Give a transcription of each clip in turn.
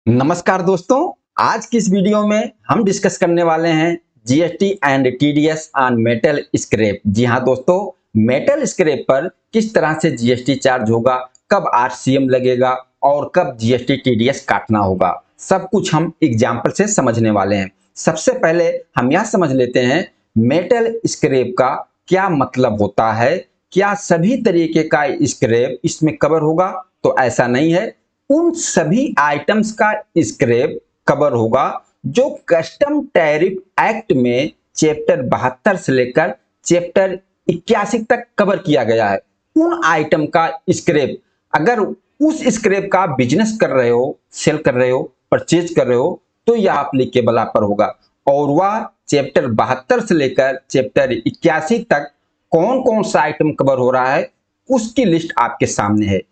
नमस्कार दोस्तों, आज की इस वीडियो में हम डिस्कस करने वाले हैं GST and TDS on metal scrap. जी हाँ दोस्तों, मेटल स्क्रैप पर किस तरह से जीएसटी चार्ज होगा, कब आरसीएम लगेगा और कब जीएसटी टीडीएस काटना होगा, सब कुछ हम एग्जाम्पल से समझने वाले हैं। सबसे पहले हम यह समझ लेते हैं मेटल स्क्रैप का क्या मतलब होता है। क्या सभी तरीके का स्क्रैप इसमें कवर होगा? तो ऐसा नहीं है। उन सभी आइटम्स का स्क्रैप कवर होगा जो कस्टम टैरिफ एक्ट में चैप्टर 72 से लेकर चैप्टर 81 तक कवर किया गया है। उन आइटम का स्क्रैप, अगर उस स्क्रैप का बिजनेस कर रहे हो, सेल कर रहे हो, परचेज कर रहे हो, तो यह एप्लीकेबल आप पर होगा। और वह चैप्टर 72 से लेकर चैप्टर 81 तक कौन कौन सा आइटम कवर हो रहा है उसकी लिस्ट आपके सामने है।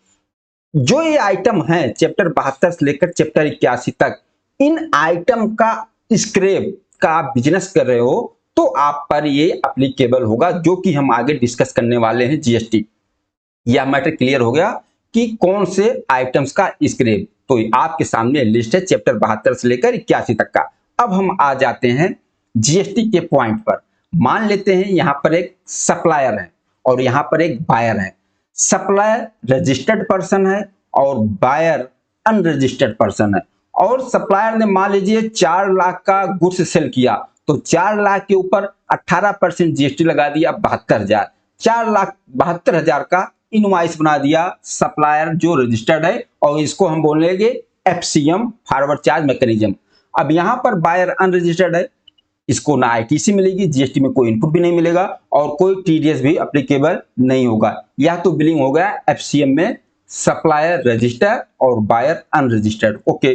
जो ये आइटम है चैप्टर 72 से लेकर चैप्टर 81 तक, इन आइटम का स्क्रैप का आप बिजनेस कर रहे हो तो आप पर ये एप्लीकेबल होगा, जो कि हम आगे डिस्कस करने वाले हैं जीएसटी। यह मैटर क्लियर हो गया कि कौन से आइटम्स का स्क्रैप। तो आपके सामने लिस्ट है चैप्टर 72 से लेकर 81 तक का। अब हम आ जाते हैं जीएसटी के पॉइंट पर। मान लेते हैं यहां पर एक सप्लायर है और यहां पर एक बायर है। सप्लायर रजिस्टर्ड पर्सन है और बायर अनरजिस्टर्ड पर्सन है। और सप्लायर ने मान लीजिए 4 लाख का गुड्स सेल किया तो 4 लाख के ऊपर 18% जीएसटी लगा दिया, 72,000। 4,72,000 का इनवॉइस बना दिया सप्लायर जो रजिस्टर्ड है, और इसको हम बोलेंगे एफसीएम, फॉरवर्ड चार्ज मैकेनिज्म। अब यहां पर बायर अनरजिस्टर्ड है, इसको ना आईटीसी मिलेगी, जीएसटी में कोई इनपुट भी नहीं मिलेगा और कोई टीडीएस भी एप्लीकेबल नहीं होगा। यह तो बिलिंग हो गया एफसीएम में सप्लायर रजिस्टर और बायर अनरजिस्टर्ड। ओके,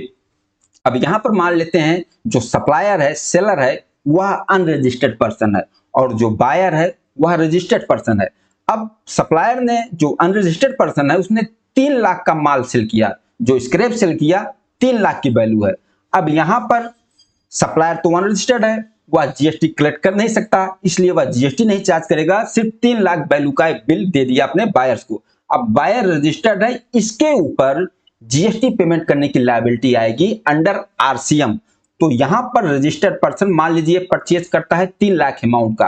अब यहां पर मान लेते हैं जो सप्लायर है, सेलर है, वह अनरजिस्टर्ड पर्सन है और जो बायर है वह रजिस्टर्ड पर्सन है। अब सप्लायर ने, जो अनरजिस्टर्ड पर्सन है, उसने 3 लाख का माल सेल किया, जो स्क्रैप सेल किया 3 लाख की वैल्यू है। अब यहां पर सप्लायर तो अनरजिस्टर्ड है, वह जीएसटी कलेक्ट कर नहीं सकता, इसलिए वह जीएसटी नहीं चार्ज करेगा। सिर्फ 3 लाख वैल्यू का एक बिल दे दिया अपने बायर्स को। अब बायर रजिस्टर्ड है, इसके ऊपर जीएसटी पेमेंट करने की लायबिलिटी आएगी अंडर आरसीएम। तो यहां पर रजिस्टर्ड पर्सन मान लीजिए परचेज करता है 3 लाख अमाउंट का,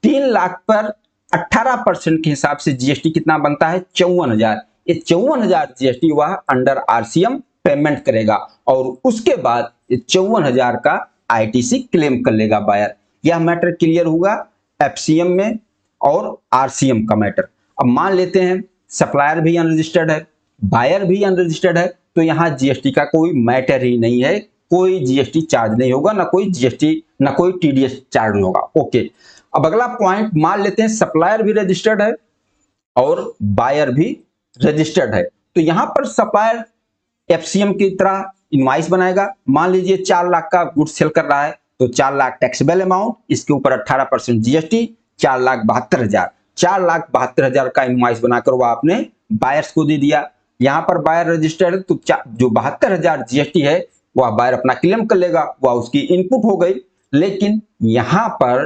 3 लाख पर 18% के हिसाब से जीएसटी कितना बनता है? 54,000। ये 54,000 जीएसटी वह अंडर आरसीएम पेमेंट करेगा और उसके बाद 54,000 का आईटीसी क्लेम कर लेगा बायर। यह मैटर क्लियर होगा एफसीएम में और आरसीएम का मैटर। अब मान लेते हैं सप्लायर भी अनरजिस्टर्ड है, बायर भी अनरजिस्टर्ड है, तो यहां जीएसटी का कोई मैटर ही नहीं है, कोई जीएसटी चार्ज नहीं होगा, ना कोई जीएसटी ना कोई टीडीएस चार्ज होगा। ओके, अब अगला पॉइंट मान लेते हैं सप्लायर भी रजिस्टर्ड है और बायर भी रजिस्टर्ड है। तो यहां पर सप्लायर एफसीएम की तरह इनवॉइस बनाएगा। मान लीजिए 4 लाख का गुड्स सेल कर रहा है तो 4 लाख टैक्सेबल अमाउंट, इसके ऊपर 18% जीएसटी, 4,72,000। 4,72,000 का इनवॉइस बनाकर वह आपने बायर्स को दे दिया। यहां पर बायर रजिस्टर्ड है तो जो 72,000 जीएसटी है वह बायर अपना क्लेम कर लेगा, वह उसकी इनपुट हो गई। लेकिन यहां पर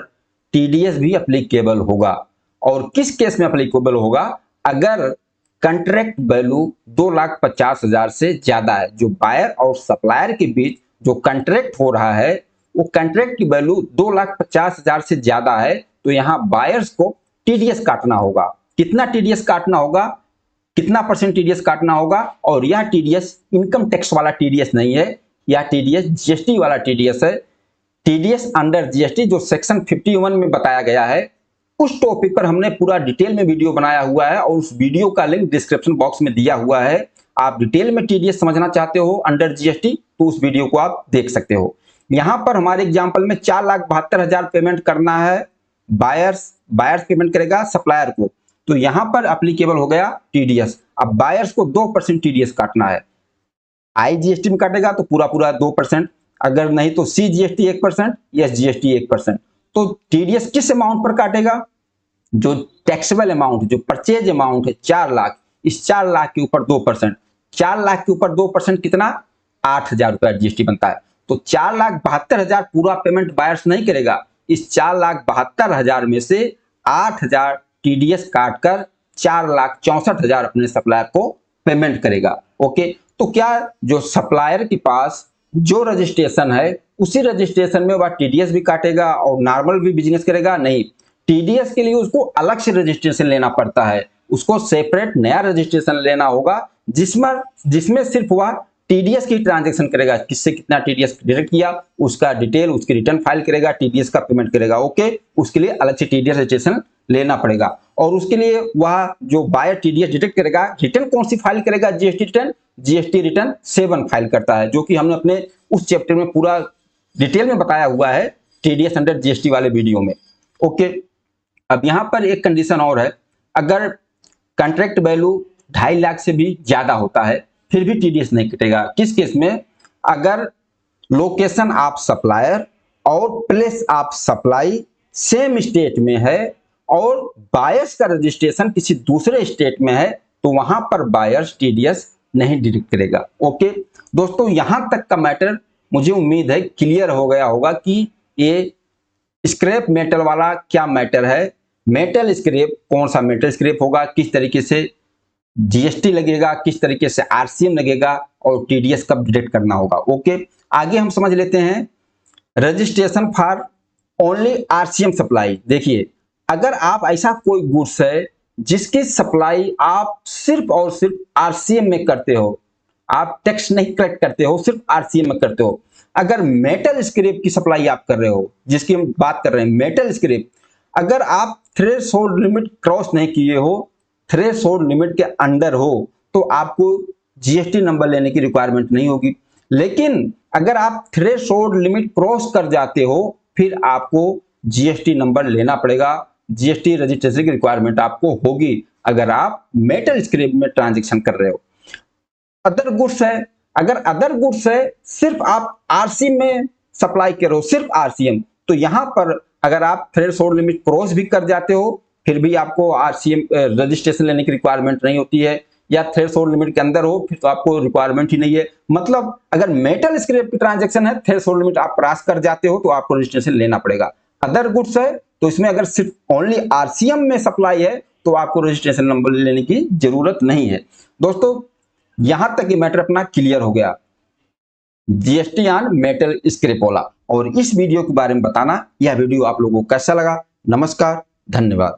टीडीएस भी एप्लीकेबल होगा। और किस केस में एप्लीकेबल होगा? अगर कंट्रैक्ट वैल्यू 2,50,000 से ज्यादा है, जो बायर और सप्लायर के बीच जो कंट्रैक्ट हो रहा है वो कंट्रैक्ट की वैल्यू 2,50,000 से ज्यादा है, तो यहां बायर्स को टीडीएस काटना होगा। कितना टीडीएस काटना होगा? कितना परसेंट टीडीएस काटना होगा? और यह टीडीएस इनकम टैक्स वाला टीडीएस नहीं है, यह टीडीएस जीएसटी वाला टीडीएस है। टीडीएस अंडर जीएसटी जो सेक्शन 51 में बताया गया है, उस टॉपिक पर हमने पूरा डिटेल में वीडियो बनाया हुआ है और उस वीडियो का लिंक डिस्क्रिप्शन बॉक्स में दिया हुआ है। आप डिटेल में टीडीएस समझना चाहते हो अंडर जीएसटी तो उस वीडियो को आप देख सकते हो। यहां पर हमारे एग्जांपल में 4,72,000 पेमेंट करना है, बायर्स पेमेंट करेगा सप्लायर को, तो यहां पर एप्लीकेबल हो गया टीडीएस। अब बायर्स को 2% टीडीएस काटना है। आईजीएसटी में काटेगा तो पूरा 2%, अगर नहीं तो सीजीएसटी 1%, एसजीएसटी 1%। तो टीडीएस किस अमाउंट पर काटेगा? जो टैक्सेबल अमाउंट, जो परचेज अमाउंट है 4 लाख, इस 4 लाख के ऊपर 2%, 4 लाख के ऊपर 2% कितना? 8,000 रुपया जीएसटी बनता है। तो 4,72,000 पूरा पेमेंट बायर्स नहीं करेगा, इस 4,72,000 में से 8,000 टीडीएस काटकर 4,64,000 अपने सप्लायर को पेमेंट करेगा। ओके, तो क्या जो सप्लायर के पास जो रजिस्ट्रेशन है उसी रजिस्ट्रेशन में वह टीडीएस भी काटेगा और नॉर्मल भी बिजनेस करेगा? नहीं, टीडीएस के लिए उसको अलग से रजिस्ट्रेशन लेना पड़ता है, उसको सेपरेट नया रजिस्ट्रेशन लेना होगा जिसमें सिर्फ वह टीडीएस की ट्रांजैक्शन करेगा, किससे कितना टीडीएस डिडक्ट किया उसका डिटेल, उसकी रिटर्न फाइल करेगा, टीडीएस का पेमेंट करेगा। ओके, उसके लिए अलग से टीडीएस रजिस्ट्रेशन लेना पड़ेगा और उसके लिए वह जो बायर टीडीएस डिडक्ट करेगा, रिटर्न कौन सी फाइल करेगा? GST return, GST return 7 file करता है, जो कि हमने अपने उस चैप्टर में पूरा डिटेल में बताया हुआ है टीडीएस अंडर जीएसटी वाले वीडियो में। ओके, अब यहां पर एक कंडीशन और है, अगर कॉन्ट्रैक्ट वैल्यू 2.5 लाख से भी ज्यादा होता है फिर भी टीडीएस नहीं कटेगा। किस केस में? अगर लोकेशन ऑफ सप्लायर और place of supply same state में है और बायर्स का रजिस्ट्रेशन किसी दूसरे स्टेट में है तो वहां पर बायर्स टीडीएस नहीं डिडक्ट करेगा। ओके दोस्तों, यहां तक का मैटर मुझे उम्मीद है क्लियर हो गया होगा कि ये स्क्रैप मेटल वाला क्या मैटर है, मेटल स्क्रैप कौन सा मेटल स्क्रैप होगा, किस तरीके से जीएसटी लगेगा, किस तरीके से आरसीएम लगेगा और टीडीएस कब डिडक्ट करना होगा। ओके, आगे हम समझ लेते हैं registration for only RCM supply. देखिए, अगर आप ऐसा कोई गुड्स है जिसकी सप्लाई आप सिर्फ और सिर्फ आरसीएम में करते हो, आप टैक्स नहीं कलेक्ट करते हो, सिर्फ आरसीएम में करते हो, अगर मेटल स्क्रैप की सप्लाई आप कर रहे हो, जिसकी हम बात कर रहे हैं मेटल स्क्रैप, अगर आप थ्रेशोल्ड लिमिट क्रॉस नहीं किए हो, थ्रेशोल्ड लिमिट के अंडर हो, तो आपको जीएसटी नंबर लेने की रिक्वायरमेंट नहीं होगी। लेकिन अगर आप थ्रेशोल्ड लिमिट क्रॉस कर जाते हो फिर आपको जीएसटी नंबर लेना पड़ेगा, जीएसटी रजिस्ट्रेशन की रिक्वायरमेंट आपको होगी अगर आप मेटल स्क्रैप में ट्रांजैक्शन कर रहे हो। अदर गुड्स है, अगर अदर गुड्स है सिर्फ आप आरसीएम में सप्लाई कर रहे हो, सिर्फ आरसीएम, तो यहां पर अगर आप थ्रेशोल्ड लिमिट क्रॉस भी कर जाते हो फिर भी आपको आरसीएम रजिस्ट्रेशन लेने की रिक्वायरमेंट नहीं होती है, या थ्रेशोल्ड लिमिट के अंदर हो फिर तो आपको रिक्वायरमेंट ही नहीं है। मतलब अगर मेटल स्क्रैप की ट्रांजैक्शन है, थ्रेशोल्ड लिमिट आप क्रॉस कर जाते हो तो आपको रजिस्ट्रेशन लेना पड़ेगा। अदर गुड्स है तो इसमें अगर सिर्फ ओनली आरसीएम में सप्लाई है तो आपको रजिस्ट्रेशन नंबर लेने की जरूरत नहीं है। दोस्तों, यहां तक ये मैटर अपना क्लियर हो गया जीएसटी ऑन मेटल स्क्रैप वाला, और इस वीडियो के बारे में बताना यह वीडियो आप लोगों को कैसा लगा। नमस्कार, धन्यवाद।